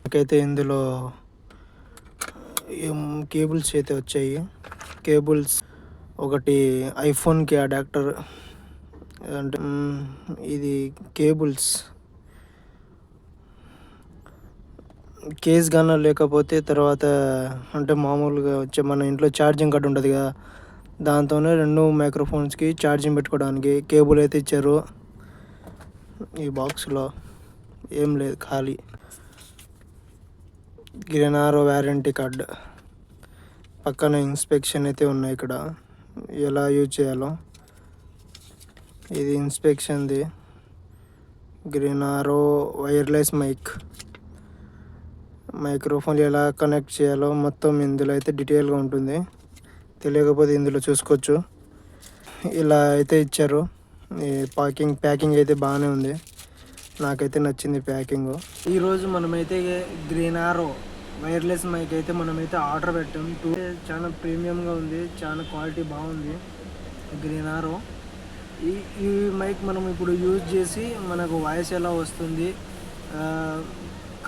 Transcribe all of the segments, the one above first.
నాకైతే ఇందులో కేబుల్స్ అయితే వచ్చాయి. కేబుల్స్ ఒకటి ఐఫోన్కి అడాప్టర్ అంటే ఇది కేబుల్స్ కేస్ గాన లేకపోతే తర్వాత అంటే మామూలుగా వచ్చే మన ఇంట్లో ఛార్జింగ్ కార్డు ఉంటుంది కదా, దాంతోనే 2 మైక్రోఫోన్స్కి ఛార్జింగ్ పెట్టుకోవడానికి కేబుల్ అయితే ఇచ్చారు. ఈ బాక్స్లో ఏం లేదు, ఖాళీ. గ్రెనారో వ్యారంటీ కార్డ్, పక్కన ఇన్స్పెక్షన్ అయితే ఉన్నాయి ఇక్కడ ఎలా యూజ్ చేయాలో. ఇది ఇన్స్పెక్షన్ది. గ్రెనారో వైర్లెస్ మైక్రోఫోన్ ఎలా కనెక్ట్ చేయాలో మొత్తం ఇందులో అయితే డీటెయిల్గా ఉంటుంది. తెలియకపోతే ఇందులో చూసుకోవచ్చు. ఇలా అయితే ఇచ్చారు. ఈ ప్యాకింగ్ అయితే బాగానే ఉంది, నాకైతే నచ్చింది ప్యాకింగ్. ఈరోజు మనమైతే గ్రెనారో వైర్లెస్ మైక్ అయితే మనమైతే ఆర్డర్ పెట్టాం. చాలా ప్రీమియంగా ఉంది, చాలా క్వాలిటీ బాగుంది గ్రెనారో. ఈ మైక్ మనం ఇప్పుడు యూజ్ చేసి మనకు వాయిస్ ఎలా వస్తుంది,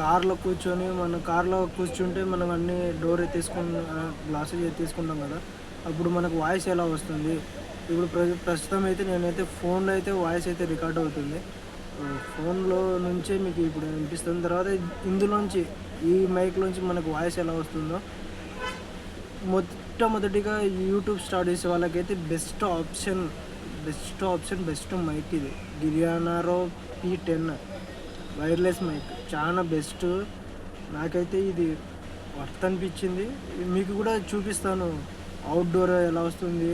కార్లో కూర్చుంటే మనం అన్ని డోర్ గ్లాసెస్ తీసుకుంటాం కదా, అప్పుడు మనకు వాయిస్ ఎలా వస్తుంది. ఇప్పుడు ప్రస్తుతం అయితే నేనైతే ఫోన్లో అయితే వాయిస్ అయితే రికార్డ్ అవుతుంది. ఫోన్లో నుంచే మీకు ఇప్పుడు వినిపిస్తుంది. తర్వాత ఇందులోంచి ఈ మైక్లోంచి మనకు వాయిస్ ఎలా వస్తుందో మొట్టమొదటిగా యూట్యూబ్ స్టార్ట్ చేసే వాళ్ళకైతే బెస్ట్ మైక్ ఇది. గ్రెనారో P10 వైర్లెస్ మైక్ చాలా బెస్ట్. నాకైతే ఇది వర్త్ అనిపించింది. మీకు కూడా చూపిస్తాను అవుట్డోర్ ఎలా వస్తుంది.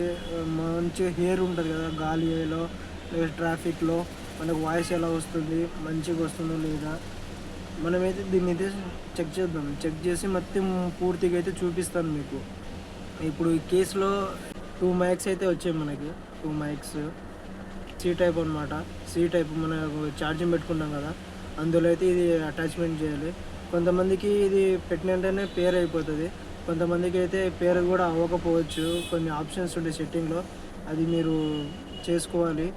మంచిగా హెయిర్ ఉంటుంది కదా, గాలిలో లేదా ట్రాఫిక్లో మనకు వాయిస్ ఎలా వస్తుంది, మంచిగా వస్తుందో లేదా మనమైతే దీన్ని అయితే చెక్ చేద్దాం. చెక్ చేసి మొత్తం పూర్తిగా అయితే చూపిస్తాను మీకు. ఇప్పుడు ఈ కేసులో 2 మైక్స్ అయితే వచ్చాయి మనకి. 2 మైక్స్ సి టైప్ అనమాట. సి టైప్ మనకు ఛార్జింగ్ పెట్టుకుంటాం కదా, అందులో అయితే ఇది అటాచ్మెంట్ చేయాలి. కొంతమందికి ఇది పెట్టిన వెంటనే పేర్ అయిపోతుంది, కొంతమందికి అయితే పేరు కూడా అవ్వకపోవచ్చు. కొన్ని ఆప్షన్స్ ఉంటాయి సెట్టింగ్లో, అది మీరు చేసుకోవాలి.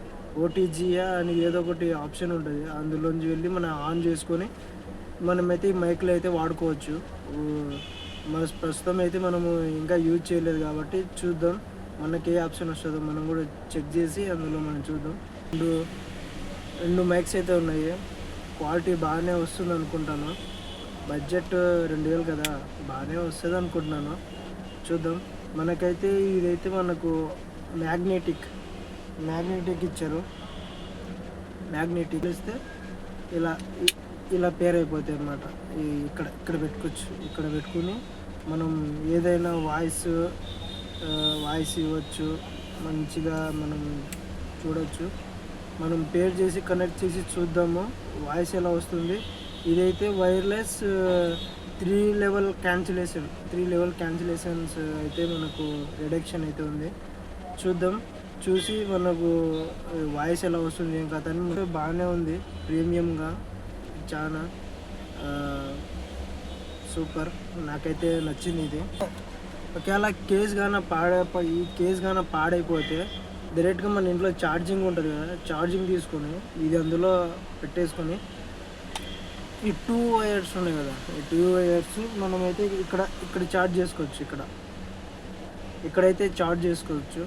ఓటీజీయా అని ఏదో ఒకటి ఆప్షన్ ఉంటుంది, అందులోంచి వెళ్ళి మనం ఆన్ చేసుకొని మనమైతే ఈ మైక్లో అయితే వాడుకోవచ్చు. మన ప్రస్తుతం అయితే మనము ఇంకా యూజ్ చేయలేదు కాబట్టి చూద్దాం మనకి ఏ ఆప్షన్ వస్తుందో మనం కూడా చెక్ చేసి అందులో మనం చూద్దాం. 2 మైక్స్ అయితే ఉన్నాయి. క్వాలిటీ బాగానే వస్తుంది అనుకుంటాను. బడ్జెట్ 2000 కదా, బాగానే వస్తుంది అనుకుంటున్నాను. చూద్దాం. మనకైతే ఇదైతే మనకు మ్యాగ్నెటిక్ ఇచ్చారు. మ్యాగ్నెటిక్ ఇస్తే ఇలా పేర్ అయిపోతాయి అన్నమాట. ఇక్కడ పెట్టుకోవచ్చు. ఇక్కడ పెట్టుకుని మనం ఏదైనా వాయిస్ ఇవ్వచ్చు, మంచిగా మనం చూడవచ్చు. మనం పేర్ చేసి కనెక్ట్ చేసి చూద్దాము వాయిస్ ఎలా వస్తుంది. ఇదైతే వైర్లెస్ 3 లెవెల్ క్యాన్సిలేషన్స్ అయితే మనకు రిడక్షన్ అయితే ఉంది. చూద్దాం. చూసి మనకు వాయిస్ ఎలా వస్తుంది ఏం కథ అని. బాగానే ఉంది, ప్రీమియంగా చాలా సూపర్. నాకైతే నచ్చింది ఇది. ఒకవేళ ఈ కేస్ గాన పాడైపోతే డైరెక్ట్గా మన ఇంట్లో ఛార్జింగ్ ఉంటుంది కదా, ఛార్జింగ్ తీసుకొని ఇది అందులో పెట్టేసుకొని ఈ 2 వైర్స్ ఉన్నాయి కదా, ఈ 2 వైర్స్ మనమైతే ఇక్కడ ఛార్జ్ చేసుకోవచ్చు. ఇక్కడైతే ఛార్జ్ చేసుకోవచ్చు.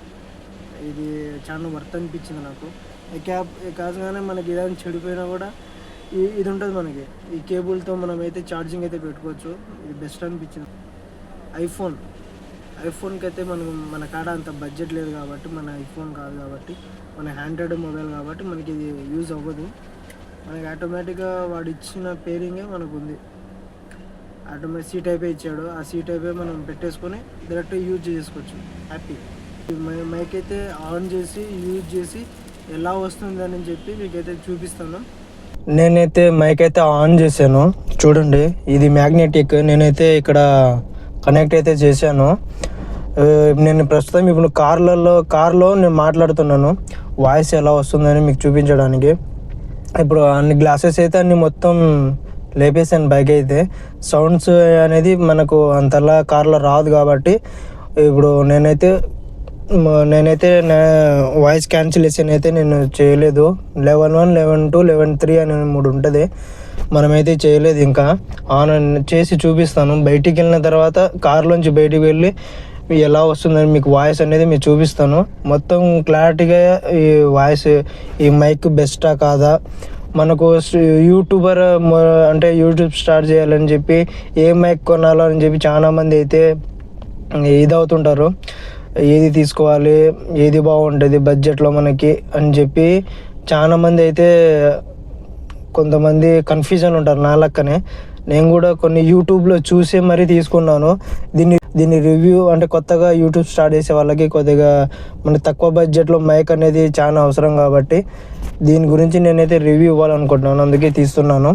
ఇది చాలా వర్త్ అనిపించింది నాకు. కాదుగానే మనకి ఏదైనా చెడిపోయినా కూడా ఇది ఉంటుంది మనకి. ఈ కేబుల్తో మనమైతే ఛార్జింగ్ అయితే పెట్టుకోవచ్చు. ఇది బెస్ట్ అనిపించింది. ఐఫోన్కి అయితే మన కాడ అంత బడ్జెట్ లేదు కాబట్టి, మన ఐఫోన్ కాదు కాబట్టి, మన హ్యాండ్రాయిడ్ మొబైల్ కాబట్టి మనకి ఇది యూజ్ అవ్వదు. మనకి ఆటోమేటిక్గా వాడు ఇచ్చిన పేరింగే మనకు ఉంది. ఆటోమేటిక్ సీ టైపే ఇచ్చాడు, ఆ సీ టైపే మనం పెట్టేసుకొని డైరెక్ట్ యూజ్ చేసుకోవచ్చు. హ్యాపీ. మైక్ అయితే ఆన్ చేసి యూజ్ చేసి ఎలా వస్తుందని చెప్పి మీకైతే చూపిస్తాను. నేనైతే మైక్ అయితే ఆన్ చేశాను, చూడండి. ఇది మ్యాగ్నెటిక్. నేనైతే ఇక్కడ కనెక్ట్ అయితే చేశాను. నేను ప్రస్తుతం ఇప్పుడు కార్లో నేను మాట్లాడుతున్నాను, వాయిస్ ఎలా వస్తుందని మీకు చూపించడానికి. ఇప్పుడు అన్ని గ్లాసెస్ అయితే అన్ని మొత్తం లేపేసాను. బైక్ అయితే సౌండ్స్ అనేది మనకు అంతలా కార్లో రాదు కాబట్టి ఇప్పుడు నేనైతే వాయిస్ క్యాన్సిలేషన్ అయితే నేను చేయలేదు. లెవెల్ 1, లెవెల్ 2, లెవెల్ 3 అని 3 ఉంటుంది. మనమైతే చేయలేదు ఇంకా. ఆన్ చేసి చూపిస్తాను. బయటికి వెళ్ళిన తర్వాత కార్లోంచి బయటికి వెళ్ళి ఎలా వస్తుందని మీకు వాయిస్ అనేది మీకు చూపిస్తాను. మొత్తం క్లారిటీగా ఈ వాయిస్, ఈ మైక్ బెస్టా కాదా, మనకు యూట్యూబర్ అంటే యూట్యూబ్ స్టార్ట్ చేయాలని చెప్పి ఏ మైక్ కొనాలో అని చెప్పి చాలామంది అయితే ఇదవుతుంటారు. ఏది తీసుకోవాలి, ఏది బాగుంటుంది బడ్జెట్లో మనకి అని చెప్పి చాలామంది అయితే కొంతమంది కన్ఫ్యూజన్ ఉంటారు. నా లెక్కనే నేను కూడా కొన్ని యూట్యూబ్లో చూసే మరీ తీసుకున్నాను. దీన్ని రివ్యూ అంటే కొత్తగా యూట్యూబ్ స్టార్ట్ చేసే వాళ్ళకి కొద్దిగా మన తక్కువ బడ్జెట్లో మైక్ అనేది చాలా అవసరం కాబట్టి దీని గురించి నేనైతే రివ్యూ ఇవ్వాలనుకుంటున్నాను. అందుకే తీస్తున్నాను.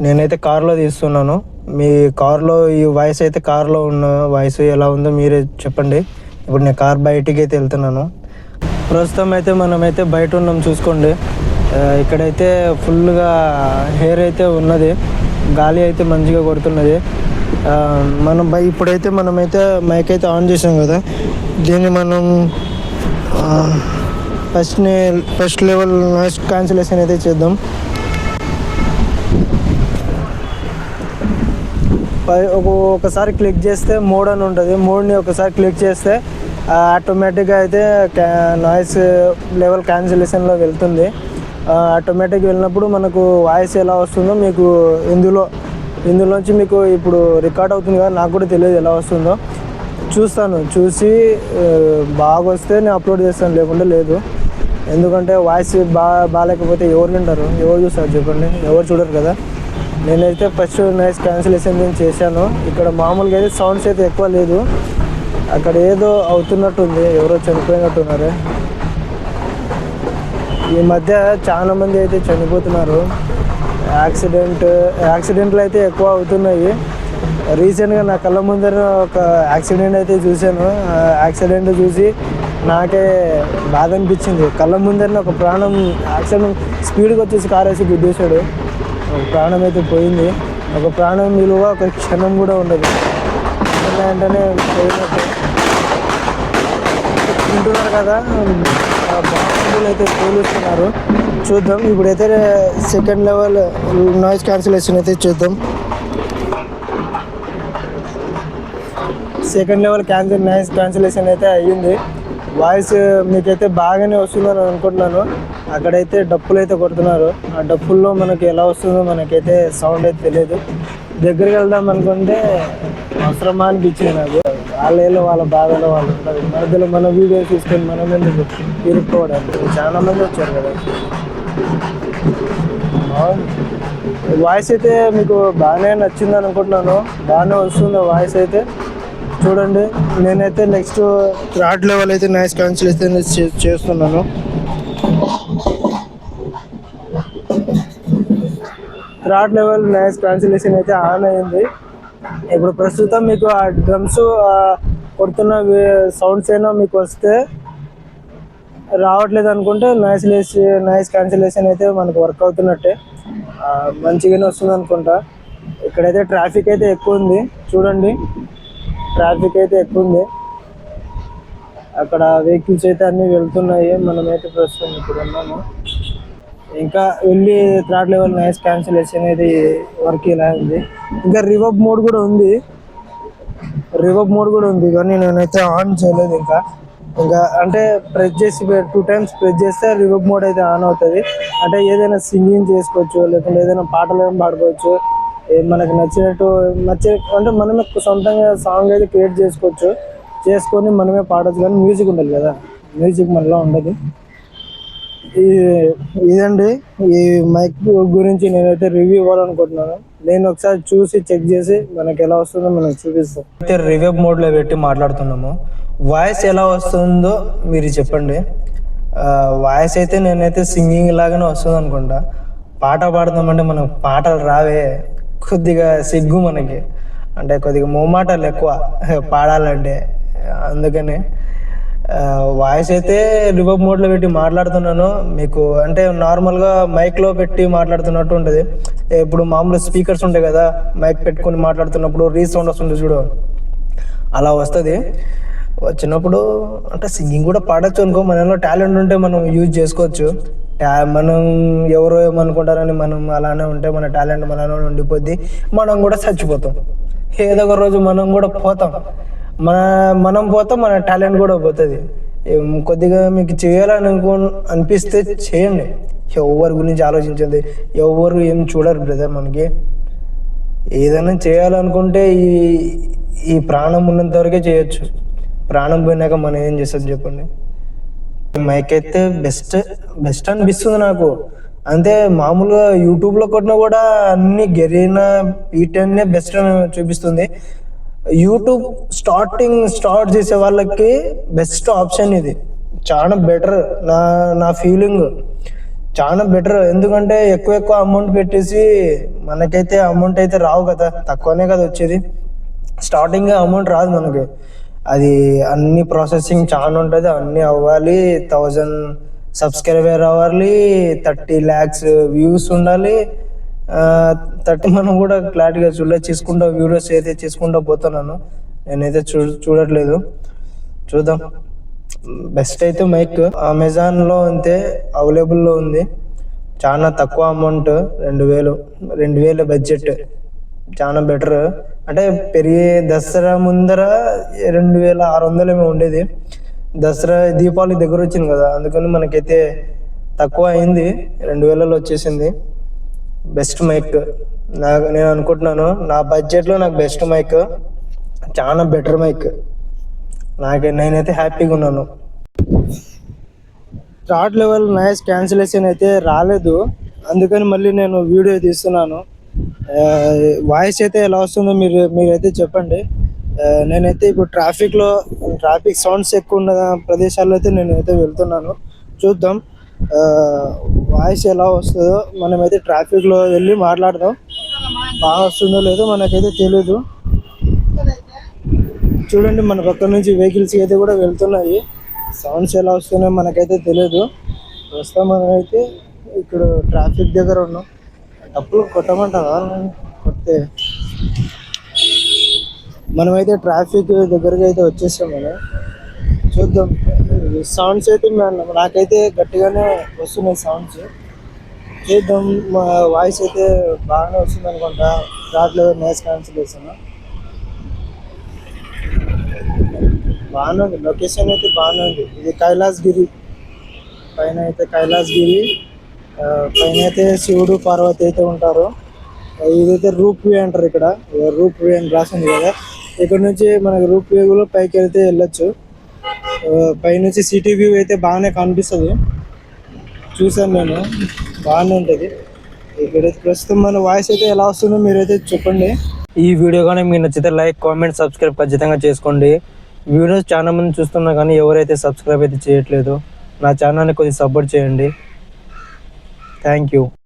నేనైతే కార్లో తీస్తున్నాను. మీ కార్లో ఈ వాయిస్ అయితే కార్లో ఉన్న వాయిస్ ఎలా ఉందో మీరే చెప్పండి. ఇప్పుడు నేను కార్ బయటికి అయితే వెళ్తున్నాను. ప్రస్తుతం అయితే మనమైతే బయట ఉన్నాం చూసుకోండి. ఇక్కడైతే ఫుల్గా హెయిర్ అయితే ఉన్నది, గాలి అయితే మంచిగా కొడుతున్నది. మనం ఇప్పుడైతే మనమైతే మైక్ అయితే ఆన్ చేసాం కదా, దీన్ని మనం ఫస్ట్ లెవెల్ నాయిస్ క్యాన్సిలేషన్ అయితే చేద్దాం. ఒకసారి క్లిక్ చేస్తే మోడ్ అని ఉంటుంది. మోడ్ని ఒకసారి క్లిక్ చేస్తే ఆటోమేటిక్గా అయితే నాయిస్ లెవెల్ క్యాన్సిలేషన్లో వెళ్తుంది. ఆటోమేటిక్గా వెళ్ళినప్పుడు మనకు వాయిస్ ఎలా వస్తుందో మీకు ఇందులోంచి మీకు ఇప్పుడు రికార్డ్ అవుతుంది కదా, నాకు కూడా తెలియదు ఎలా వస్తుందో. చూసి బాగా వస్తే నేను అప్లోడ్ చేస్తాను, లేకుంటే లేదు. ఎందుకంటే వాయిస్ బాగాలేకపోతే ఎవరు వింటారు, ఎవరు చూస్తారు చెప్పండి, ఎవరు చూడరు కదా. నేనైతే ఫస్ట్ నాయిస్ క్యాన్సిలేషన్ నేను చేశాను. ఇక్కడ మామూలుగా అయితే సౌండ్స్ అయితే ఎక్కువ లేదు. అక్కడ ఏదో అవుతున్నట్టుంది, ఎవరో చనిపోయినట్టున్నారు. ఈ మధ్య చాలామంది అయితే చనిపోతున్నారు. యాక్సిడెంట్లు అయితే ఎక్కువ అవుతున్నాయి. రీసెంట్గా నా కళ్ళ ముందర ఒక యాక్సిడెంట్ అయితే చూశాను. యాక్సిడెంట్ చూసి నాకే బాధ అనిపించింది. కళ్ళ ముందర ఒక ప్రాణం యాక్సిడెంట్ స్పీడ్గా వచ్చేసి కారు వేసి గుద్దేశాడు. ఒక ప్రాణం అయితే పోయింది. ఒక ప్రాణం విలువ ఒక క్షణం కూడా ఉండదు. వెంటనే పోయినట్టు వింటున్నారు కదా, బాంబులు అయితే పోలుస్తున్నారు. చూద్దాం ఇప్పుడైతే సెకండ్ లెవెల్ నాయిస్ క్యాన్సిలేషన్ అయితే చూద్దాం. సెకండ్ లెవెల్ నాయిస్ క్యాన్సిలేషన్ అయితే అయ్యింది. వాయిస్ మీకైతే బాగానే వస్తుందని అనుకుంటున్నాను. అక్కడైతే డప్పులు అయితే కొడుతున్నారు. ఆ డప్పుల్లో మనకి ఎలా వస్తుందో మనకైతే సౌండ్ అయితే తెలియదు. దగ్గరికి వెళ్దాం అనుకుంటే అవసరమా అనిపించింది నాకు. వాళ్ళ బాధలో వాళ్ళు ఉంటారు. మధ్యలో మన వీడియో తీసుకొని మనం ఎందుకు ఇరుక్కోవడానికి. చాలా మంది వచ్చారు కదా. వాయిస్ అయితే మీకు బాగానే నచ్చింది అనుకుంటున్నాను. బాగానే వస్తుంది వాయిస్ అయితే. చూడండి నేనైతే నెక్స్ట్ థర్డ్ లెవెల్ అయితే నాయిస్ క్యాన్సిలేషన్ చేస్తున్నాను. థర్డ్ లెవెల్ నాయిస్ క్యాన్సిలేషన్ అయితే ఆన్ అయింది. ఇప్పుడు ప్రస్తుతం మీకు ఆ డ్రమ్స్ కొడుతున్న సౌండ్స్ అయినా మీకు వస్తే రావట్లేదు అనుకుంటే నాయిస్ క్యాన్సిలేషన్ అయితే మనకు వర్క్ అవుతున్నట్టే, మంచిగానే వస్తుంది అనుకుంటా. ఇక్కడైతే ట్రాఫిక్ అయితే ఎక్కువ ఉంది. చూడండి ట్రాఫిక్ అయితే ఎక్కువ ఉంది. అక్కడ వెహికల్స్ అయితే అన్నీ వెళ్తున్నాయి. మనమైతే ప్రస్తుతం ఇప్పుడు ఉన్నాము. ఇంకా వెళ్ళి థర్డ్ లెవెల్ నాయిస్ క్యాన్సిలేషన్ అనేది వర్క్ ఇలా ఉంది. ఇంకా రివర్బ్ మోడ్ కూడా ఉంది కానీ నేనైతే ఆన్ చేయలేదు. ఇంకా అంటే ప్రెస్ చేసి 2 times ప్రెస్ చేస్తే రివర్బ్ మోడ్ అయితే ఆన్ అవుతుంది. అంటే ఏదైనా సింగింగ్ చేసుకోవచ్చు, లేకుంటే ఏదైనా పాటలు పాడుకోవచ్చు. మనకు నచ్చినట్టు అంటే మనమే సొంతంగా సాంగ్ అయితే క్రియేట్ చేసుకొని మనమే పాడవచ్చు. కానీ మ్యూజిక్ ఉండాలి కదా, మ్యూజిక్ మనలో ఉండదు. ఇదండి ఈ మైక్ గురించి నేనైతే రివ్యూ ఇవ్వాలనుకుంటున్నాను. నేను ఒకసారి చూసి చెక్ చేసి మనకి ఎలా వస్తుందో మనకు చూపిస్తాం. అయితే రివ్యూ మోడ్లో పెట్టి మాట్లాడుతున్నాము. వాయిస్ ఎలా వస్తుందో మీరు చెప్పండి. వాయిస్ అయితే నేనైతే సింగింగ్ లాగానే వస్తుంది అనుకుంటా. పాట పాడుతామంటే మనకు పాటలు రావే, కొద్దిగా సిగ్గు మనకి, అంటే కొద్దిగా మొమాటాలు ఎక్కువ పాడాలంటే. అందుకని వాయిస్ అయితే రివర్బ్ మోడ్లో పెట్టి మాట్లాడుతున్నాను. మీకు అంటే నార్మల్గా మైక్లో పెట్టి మాట్లాడుతున్నట్టు ఉంటుంది. ఇప్పుడు మామూలు స్పీకర్స్ ఉంటాయి కదా, మైక్ పెట్టుకొని మాట్లాడుతున్నప్పుడు రీసౌండ్ వస్తుంది చూడు, అలా వస్తుంది. వచ్చినప్పుడు అంటే సింగింగ్ కూడా పాడొచ్చు అనుకో, మనలో టాలెంట్ ఉంటే మనం యూజ్ చేసుకోవచ్చు. మనం ఎవరో ఏమనుకుంటారని మనం అలానే ఉంటే మన టాలెంట్ మనలో ఉండిపోద్ది, మనం కూడా చచ్చిపోతాం. ఏదో ఒక రోజు మనం కూడా పోతాం. మన మనం పోతాం, మన టాలెంట్ కూడా పోతుంది. కొద్దిగా మీకు చేయాలని అనిపిస్తే చేయండి. ఎవరి గురించి ఆలోచించండి, ఎవరు ఏం చూడరు బ్రదర్. మనకి ఏదైనా చేయాలనుకుంటే ఈ ఈ ప్రాణం ఉన్నంత వరకే చేయొచ్చు. ప్రాణం పోయినాక మనం ఏం చేస్తాం చెప్పండి. మైక్ అయితే బెస్ట్ బెస్ట్ అనిపిస్తుంది నాకు. అంతే మామూలుగా యూట్యూబ్లో కొట్టినా కూడా అన్ని గెరీనా P10 బెస్ట్ అని చూపిస్తుంది. యూట్యూబ్ స్టార్ట్ చేసే వాళ్ళకి బెస్ట్ ఆప్షన్ ఇది. చాలా బెటర్, నా నా ఫీలింగ్ చాలా బెటర్. ఎందుకంటే ఎక్కువ అమౌంట్ పెట్టేసి మనకైతే అమౌంట్ అయితే రావు కదా, తక్కువనే కదా వచ్చేది. స్టార్టింగ్ అమౌంట్ రాదు మనకి. అది అన్ని ప్రాసెసింగ్ చాలా ఉంటుంది, అన్నీ అవ్వాలి. 1000 సబ్స్క్రైబర్ అవ్వాలి, 30 lakhs వ్యూస్ ఉండాలి. 30 మనం కూడా క్లారిటీగా చేసుకుంటా వీడియోస్ అయితే చేసుకుంటూ పోతున్నాను. నేనైతే చూడట్లేదు, చూద్దాం. బెస్ట్ అయితే మైక్ అమెజాన్లో అంతే అవైలబుల్లో ఉంది. చాలా తక్కువ అమౌంట్, 2000 బడ్జెట్. చాలా బెటర్. అంటే పెరిగే దసరా ముందర 2600 ఏమో ఉండేది. దసరా దీపావళి దగ్గర వచ్చింది కదా, అందుకని మనకైతే తక్కువ అయింది, 2000లో వచ్చేసింది. బెస్ట్ మైక్ నేను అనుకుంటున్నాను, నా బడ్జెట్లో నాకు బెస్ట్ మైక్, చాలా బెటర్ మైక్. నేనైతే హ్యాపీగా ఉన్నాను. స్టార్ట్ లెవెల్ నాయిస్ క్యాన్సిలేషన్ అయితే రాలేదు, అందుకని మళ్ళీ నేను వీడియో తీస్తున్నాను. వాయిస్ అయితే ఎలా వస్తుందో మీరైతే చెప్పండి. నేనైతే ఇప్పుడు ట్రాఫిక్ సౌండ్స్ ఎక్కువ ఉన్న ప్రదేశాల్లో అయితే నేనైతే వెళ్తున్నాను. చూద్దాం వాయిస్ ఎలా వస్తుందో. మనమైతే ట్రాఫిక్లో వెళ్ళి మాట్లాడదాం. బాగా వస్తుందో లేదో మనకైతే తెలీదు. చూడండి, మన పక్క నుంచి వెహికల్స్ అయితే కూడా వెళ్తున్నాయి. సౌండ్స్ ఎలా వస్తున్నాయో మనకైతే తెలియదు. ప్రస్తుతం మనమైతే ఇక్కడ ట్రాఫిక్ దగ్గర ఉన్నాం. డబ్బులు కొట్టమంటారా? కొడితే మనమైతే ట్రాఫిక్ దగ్గరకి అయితే వచ్చేసాం మనం. చూద్దాం. సౌండ్స్ అయితే నాకైతే గట్టిగానే వస్తున్నాయి సౌండ్స్. చూద్దాం. మా వాయిస్ అయితే బాగానే వస్తుంది అనుకుంటా. రావట్లేదు నాయిస్ క్యాన్సిలేషన్. బాగానే ఉంది, లొకేషన్ అయితే బాగానే ఉంది. ఇది కైలాసగిరి పైన అయితే పైన అయితే శివుడు పార్వతి అయితే ఉంటారు. ఇదైతే రూప్ వే అంటారు. ఇక్కడ రూప్ వే అని రాసింది కదా, ఇక్కడ నుంచి మనకి రూప్ వేలో పైకి వెళ్తే వెళ్ళొచ్చు. పైనుంచి సిటీ వ్యూ అయితే బాగానే కనిపిస్తుంది. చూసాను నేను, బాగానే ఉంటుంది. ఇక్కడ ప్రస్తుతం మన వాయిస్ అయితే ఎలా వస్తుందో మీరైతే చెప్పండి. ఈ వీడియో కానీ మీకు నచ్చితే లైక్, కామెంట్, సబ్స్క్రైబ్ ఖచ్చితంగా చేసుకోండి. వీడియోస్ చాలా మంది చూస్తున్నా కానీ ఎవరైతే సబ్స్క్రైబ్ అయితే చేయట్లేదు, నా ఛానల్ని కొద్దిగా సపోర్ట్ చేయండి. Thank you.